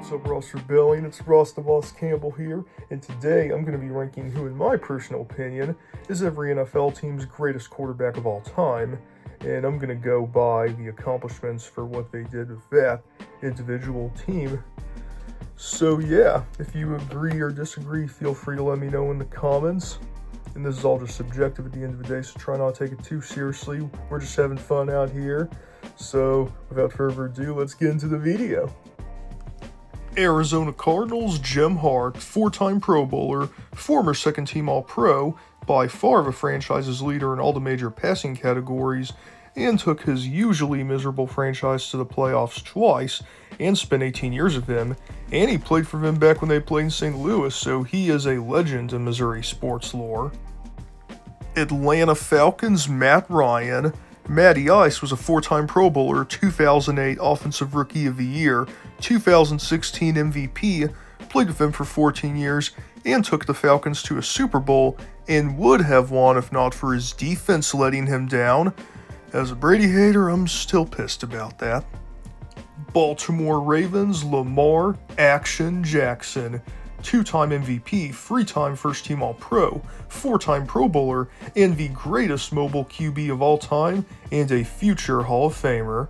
What's up, Ross Rebellion? It's Ross the Boss Campbell here, and today I'm going to be ranking who, in my personal opinion, is every NFL team's greatest quarterback of all time, and I'm going to go by the accomplishments for what they did with that individual team. So yeah, if you agree or disagree, feel free to let me know in the comments. And this is all just subjective at the end of the day, so try not to take it too seriously. We're just having fun out here. So without further ado, let's get into the video. Arizona Cardinals, Jim Hart, four-time Pro Bowler, former second-team All-Pro, by far the franchise's leader in all the major passing categories, and took his usually miserable franchise to the playoffs twice, and spent 18 years with them, and he played for them back when they played in St. Louis, so he is a legend in Missouri sports lore. Atlanta Falcons, Matt Ryan. Matty Ice was a four-time Pro Bowler, 2008 Offensive Rookie of the Year, 2016 MVP, played with them for 14 years, and took the Falcons to a Super Bowl, and would have won if not for his defense letting him down. As a Brady hater, I'm still pissed about that. Baltimore Ravens, Lamar Action Jackson. Two-time MVP, three-time first-team All-Pro, four-time Pro Bowler, and the greatest mobile QB of all time, and a future Hall of Famer.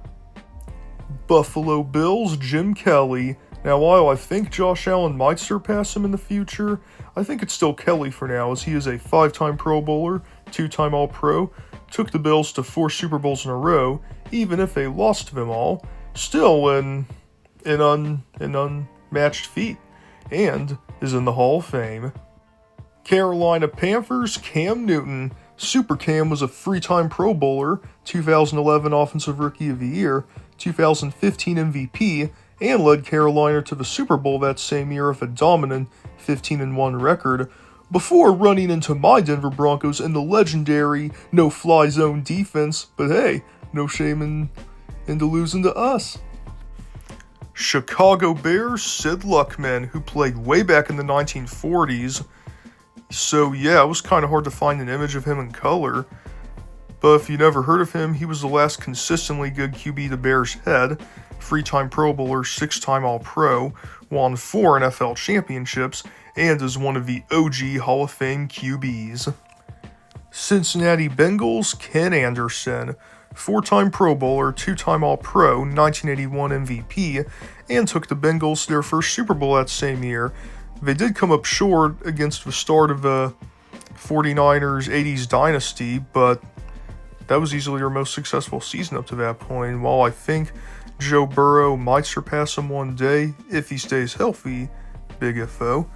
Buffalo Bills, Jim Kelly. Now, while I think Josh Allen might surpass him in the future, I think it's still Kelly for now, as he is a five-time Pro Bowler, two-time All-Pro, took the Bills to 4 Super Bowls in a row, even if they lost them all, still in an unmatched feat, and is in the Hall of Fame. Carolina Panthers, Cam Newton. Super Cam was a three-time Pro Bowler, 2011 Offensive Rookie of the Year, 2015 MVP, and led Carolina to the Super Bowl that same year with a dominant 15-1 record, before running into my Denver Broncos in the legendary no-fly zone defense, but hey, no shame into losing to us. Chicago Bears, Sid Luckman, who played way back in the 1940s. So yeah, it was kind of hard to find an image of him in color. But if you never heard of him, he was the last consistently good QB the Bears had. Three-time Pro Bowler, six-time All-Pro, won 4 NFL championships, and is one of the OG Hall of Fame QBs. Cincinnati Bengals, Ken Anderson. Four-time Pro Bowler, two-time All-Pro, 1981 MVP, and took the Bengals to their first Super Bowl that same year. They did come up short against the start of the 49ers 80s dynasty, but that was easily their most successful season up to that point. While I think Joe Burrow might surpass him one day if he stays healthy, big if though,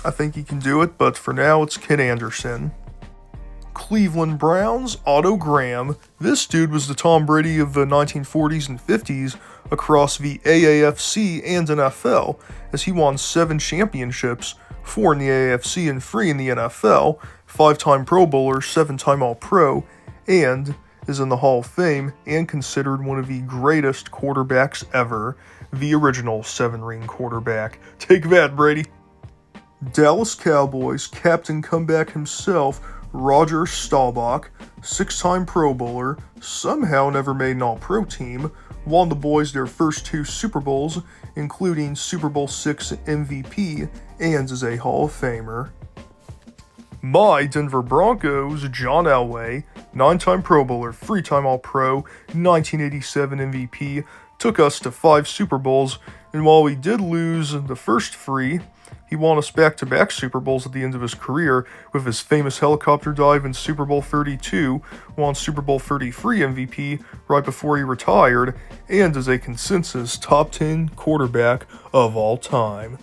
I think he can do it, but for now it's Ken Anderson. Cleveland Browns, Otto Graham. This dude was the Tom Brady of the 1940s and 50s across the AAFC and NFL, as he won 7 championships, 4 in the AAFC and 3 in the NFL, 5-time Pro Bowler, 7-time All-Pro, and is in the Hall of Fame and considered one of the greatest quarterbacks ever, the original 7-ring quarterback. Take that, Brady. Dallas Cowboys, Captain Comeback himself, Roger Staubach, 6-time Pro Bowler, somehow never made an All-Pro team, won the boys their first 2 Super Bowls, including Super Bowl VI MVP, and is a Hall of Famer. My Denver Broncos, John Elway, 9-time Pro Bowler, 3-time All-Pro, 1987 MVP, took us to 5 Super Bowls, and while we did lose the first 3, he won us back-to-back Super Bowls at the end of his career with his famous helicopter dive in Super Bowl 32, won Super Bowl 33 MVP right before he retired, and is a consensus top 10 quarterback of all time.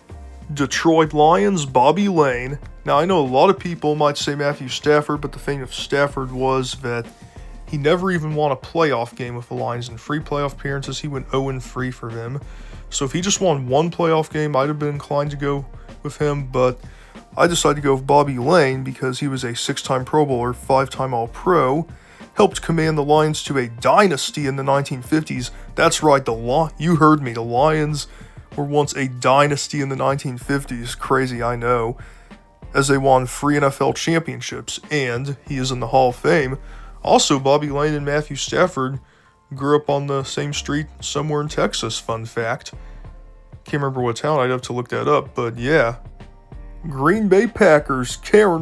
Detroit Lions, Bobby Lane. Now, I know a lot of people might say Matthew Stafford, but the thing of Stafford was that he never even won a playoff game with the Lions. In 3 playoff appearances, he went 0-3 for them. So if he just won 1 playoff game, I'd have been inclined to go with him, but I decided to go with Bobby Lane because he was a 6-time Pro Bowler, 5-time All-Pro, helped command the Lions to a dynasty in the 1950s. That's right, you heard me, the Lions were once a dynasty in the 1950s. Crazy, I know. As they won 3 NFL championships, and he is in the Hall of Fame. Also, Bobby Lane and Matthew Stafford grew up on the same street somewhere in Texas, fun fact. Can't remember what town. I'd have to look that up, but yeah. Green Bay Packers, Aaron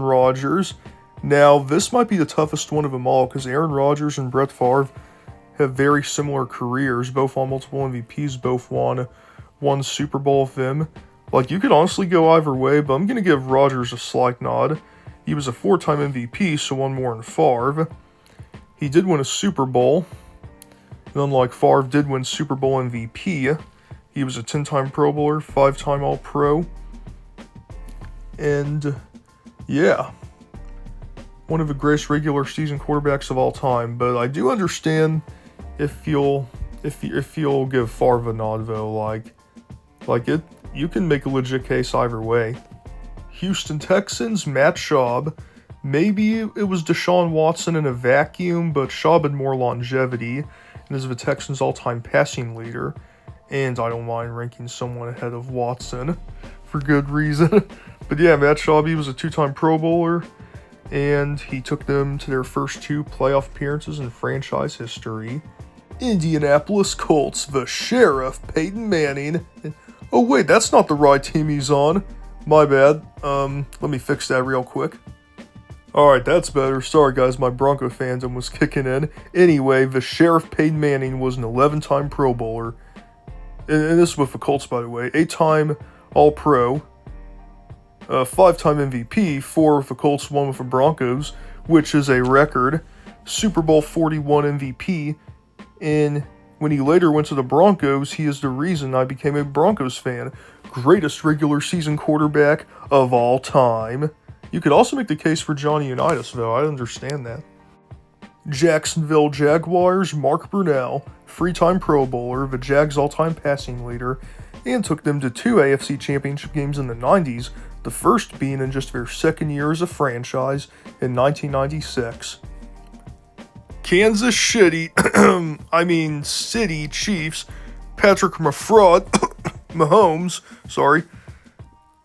Rodgers. Now, this might be the toughest one of them all because Aaron Rodgers and Brett Favre have very similar careers, both won multiple MVPs, both won one Super Bowl with them. Like, you could honestly go either way, but I'm going to give Rodgers a slight nod. He was a 4-time MVP, so one more than Favre. He did win a Super Bowl. And unlike Favre, did win Super Bowl MVP. He was a 10-time Pro Bowler, 5-time All-Pro. And, yeah. One of the greatest regular season quarterbacks of all time. But I do understand if you'll give Favre a nod, though. You can make a legit case either way. Houston Texans, Matt Schaub. Maybe it was Deshaun Watson in a vacuum, but Schaub had more longevity and is the Texans' all-time passing leader. And I don't mind ranking someone ahead of Watson for good reason. But yeah, Matt Schaub, he was a 2-time Pro Bowler, and he took them to their first 2 playoff appearances in franchise history. Indianapolis Colts, the Sheriff, Peyton Manning. Oh wait, that's not the right team he's on. My bad. Let me fix that real quick. Alright, that's better. Sorry guys, my Bronco fandom was kicking in. Anyway, the Sheriff Peyton Manning was an 11-time Pro Bowler. And this is with the Colts, by the way. 8-time All-Pro. 5-time MVP. 4 with the Colts, 1 with the Broncos, which is a record. Super Bowl 41 MVP. And when he later went to the Broncos, he is the reason I became a Broncos fan. Greatest regular season quarterback of all time. You could also make the case for Johnny Unitas, though. I understand that. Jacksonville Jaguars, Mark Brunell, 3-time Pro Bowler, the Jags' all-time passing leader, and took them to 2 AFC Championship games in the 90s, the first being in just their second year as a franchise in 1996. Kansas City Chiefs, Patrick Mahomes,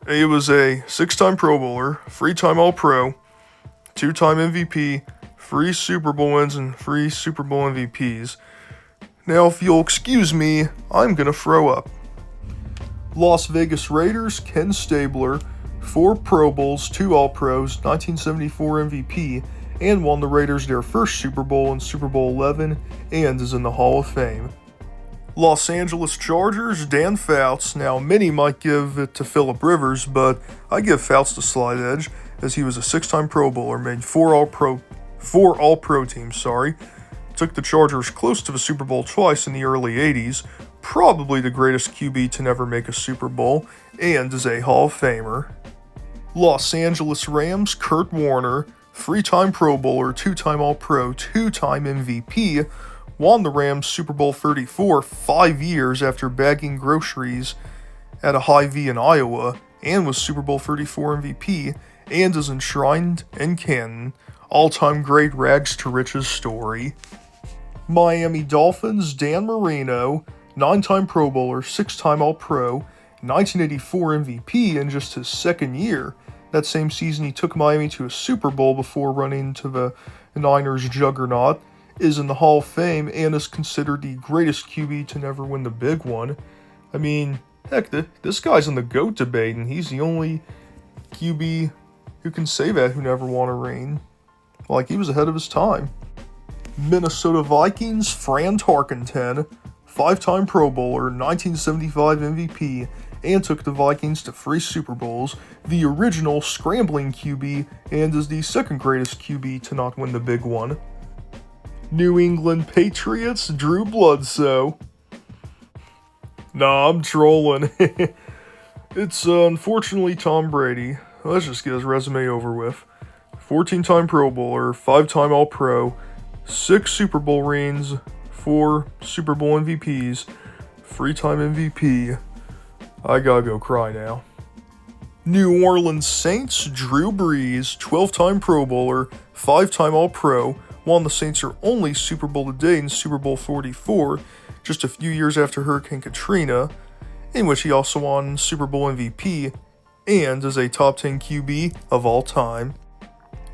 He was a 6-time Pro Bowler, 3-time All-Pro, 2-time MVP, 3 Super Bowl wins, and 3 Super Bowl MVPs. Now, if you'll excuse me, I'm gonna throw up. Las Vegas Raiders, Ken Stabler, 4 Pro Bowls, 2 All-Pros, 1974 MVP, and won the Raiders their first Super Bowl in Super Bowl 11, and is in the Hall of Fame. Los Angeles Chargers, Dan Fouts. Now, many might give it to Phillip Rivers, but I give Fouts the slight edge, as he was a 6-time Pro Bowler, made 4 All-Pro teams, Took the Chargers close to the Super Bowl twice in the early 80s, probably the greatest QB to never make a Super Bowl, and is a Hall of Famer. Los Angeles Rams, Kurt Warner, 3-time Pro Bowler, 2-time All-Pro, 2-time MVP, won the Rams Super Bowl 34 5 years after bagging groceries at a Hy-Vee in Iowa, and was Super Bowl 34 MVP, and is enshrined in Canton. All-time great rags to riches story. Miami Dolphins, Dan Marino, 9-time Pro Bowler, 6-time All-Pro, 1984 MVP in just his second year. That same season he took Miami to a Super Bowl before running to the Niners juggernaut, is in the Hall of Fame, and is considered the greatest QB to never win the big one. I mean, heck, this guy's in the GOAT debate, and he's the only QB who can say that who never won a ring. He was ahead of his time. Minnesota Vikings, Fran Tarkenton, 5-time Pro Bowler, 1975 MVP, and took the Vikings to 3 Super Bowls, the original scrambling QB, and is the second greatest QB to not win the big one. New England Patriots, Drew Bledsoe. Nah, I'm trolling. It's unfortunately Tom Brady. Let's just get his resume over with. 14-time Pro Bowler, 5-time All-Pro, 6 Super Bowl rings, 4 Super Bowl MVPs, 3-time MVP. I gotta go cry now. New Orleans Saints, Drew Brees, 12-time Pro Bowler, 5-time All-Pro, won the Saints' only Super Bowl to date in Super Bowl 44, just a few years after Hurricane Katrina, in which he also won Super Bowl MVP, and is a top 10 QB of all time.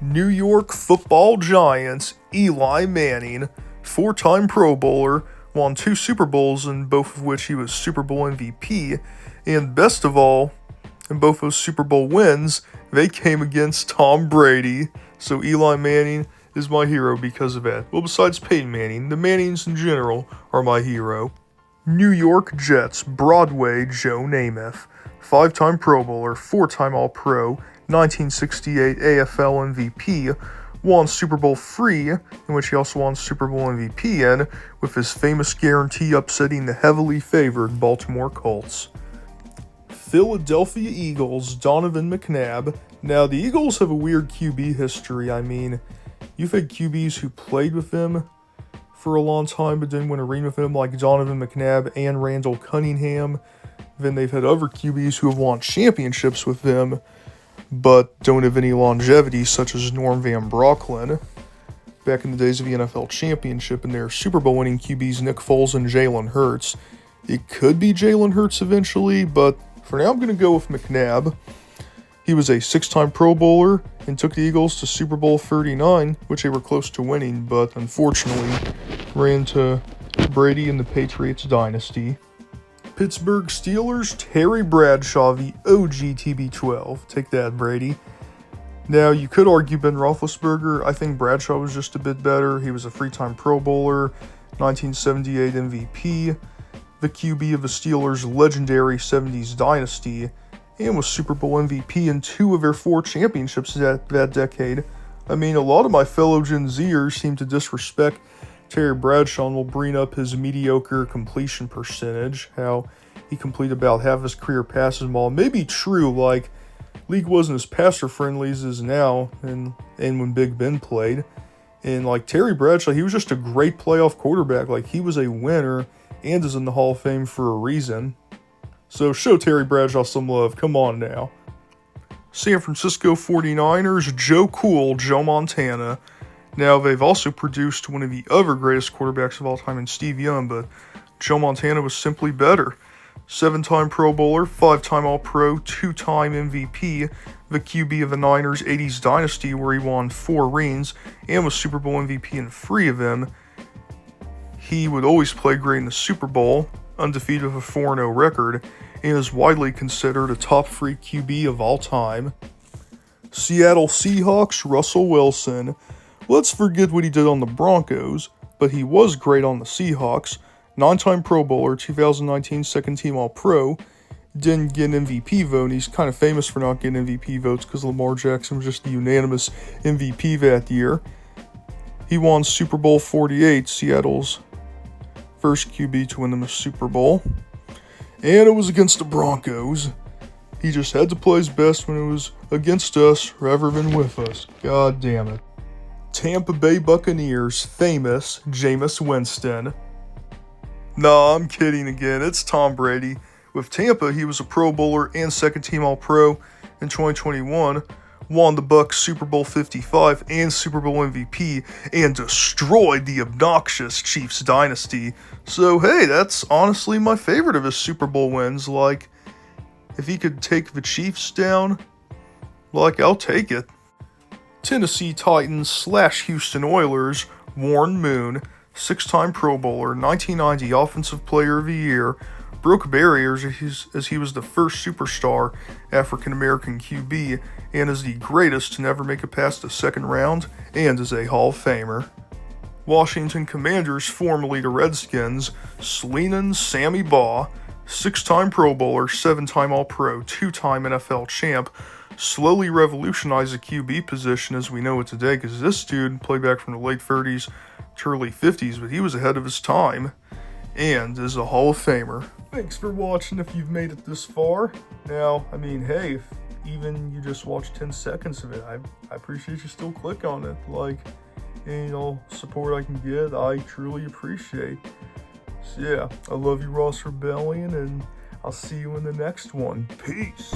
New York Football Giants, Eli Manning, 4-time Pro Bowler, won 2 Super Bowls, in both of which he was Super Bowl MVP, and best of all, in both those Super Bowl wins, they came against Tom Brady. So Eli Manning is my hero because of that. Well, besides Peyton Manning, the Mannings in general are my hero. New York Jets, Broadway Joe Namath, 5-time Pro Bowler, 4-time All-Pro, 1968 AFL MVP, won Super Bowl III, in which he also won Super Bowl MVP in, with his famous guarantee upsetting the heavily favored Baltimore Colts. Philadelphia Eagles, Donovan McNabb. Now, the Eagles have a weird QB history. I mean, you've had QBs who played with him for a long time but didn't win a ring with him, like Donovan McNabb and Randall Cunningham. Then they've had other QBs who have won championships with them but don't have any longevity, such as Norm Van Brocklin. Back in the days of the NFL Championship, and their Super Bowl winning QBs Nick Foles and Jalen Hurts. It could be Jalen Hurts eventually, but for now I'm going to go with McNabb. He was a 6-time Pro Bowler and took the Eagles to Super Bowl 39, which they were close to winning, but unfortunately ran to Brady and the Patriots dynasty. Pittsburgh Steelers, Terry Bradshaw, the OG TB12. Take that, Brady. Now, you could argue Ben Roethlisberger. I think Bradshaw was just a bit better. He was a 3-time Pro Bowler, 1978 MVP, the QB of the Steelers' legendary 70s dynasty, and was Super Bowl MVP in 2 of their 4 championships that decade. I mean, a lot of my fellow Gen Zers seem to disrespect Terry Bradshaw and will bring up his mediocre completion percentage, how he completed about half his career passes ball. Maybe true, like, league wasn't as passer-friendly as it is now, and when Big Ben played. And, like, Terry Bradshaw, he was just a great playoff quarterback. Like, he was a winner and is in the Hall of Fame for a reason. So show Terry Bradshaw some love. Come on now. San Francisco 49ers, Joe Cool, Joe Montana. Now, they've also produced one of the other greatest quarterbacks of all time in Steve Young, but Joe Montana was simply better. 7-time Pro Bowler, 5-time All-Pro, 2-time MVP, the QB of the Niners' 80s dynasty where he won 4 rings and was Super Bowl MVP in 3 of them. He would always play great in the Super Bowl, undefeated with a 4-0 record, and is widely considered a top 3 QB of all time. Seattle Seahawks, Russell Wilson. Let's forget what he did on the Broncos, but he was great on the Seahawks. 9-time Pro Bowler, 2019 second-team All-Pro. Didn't get an MVP vote, and he's kind of famous for not getting MVP votes because Lamar Jackson was just the unanimous MVP that year. He won Super Bowl 48, Seattle's first QB to win them a Super Bowl. And it was against the Broncos. He just had to play his best when it was against us rather than with us. God damn it. Tampa Bay Buccaneers, famous Jameis Winston. Nah, I'm kidding again. It's Tom Brady. With Tampa, he was a Pro Bowler and second-team All-Pro in 2021. Won the Bucs Super Bowl 55 and Super Bowl MVP, and destroyed the obnoxious Chiefs dynasty. So hey, that's honestly my favorite of his Super Bowl wins. Like, if he could take the Chiefs down, like, I'll take it. Tennessee Titans / Houston Oilers, Warren Moon, 6-time Pro Bowler, 1990 Offensive Player of the Year, broke barriers as he was the first superstar African-American QB and is the greatest to never make it past the second round and is a Hall of Famer. Washington Commanders, formerly the Redskins, Sleenan Sammy Baugh, 6-time Pro Bowler, 7-time All-Pro, 2-time NFL champ, slowly revolutionized the QB position as we know it today because this dude played back from the late 30s to early 50s, but he was ahead of his time and is a Hall of Famer. Thanks for watching if you've made it this far. Now, I mean, hey, if even you just watched 10 seconds of it, I appreciate you still click on it. Like, any support I can get, I truly appreciate. So yeah, I love you, Ross Rebellion, and I'll see you in the next one. Peace.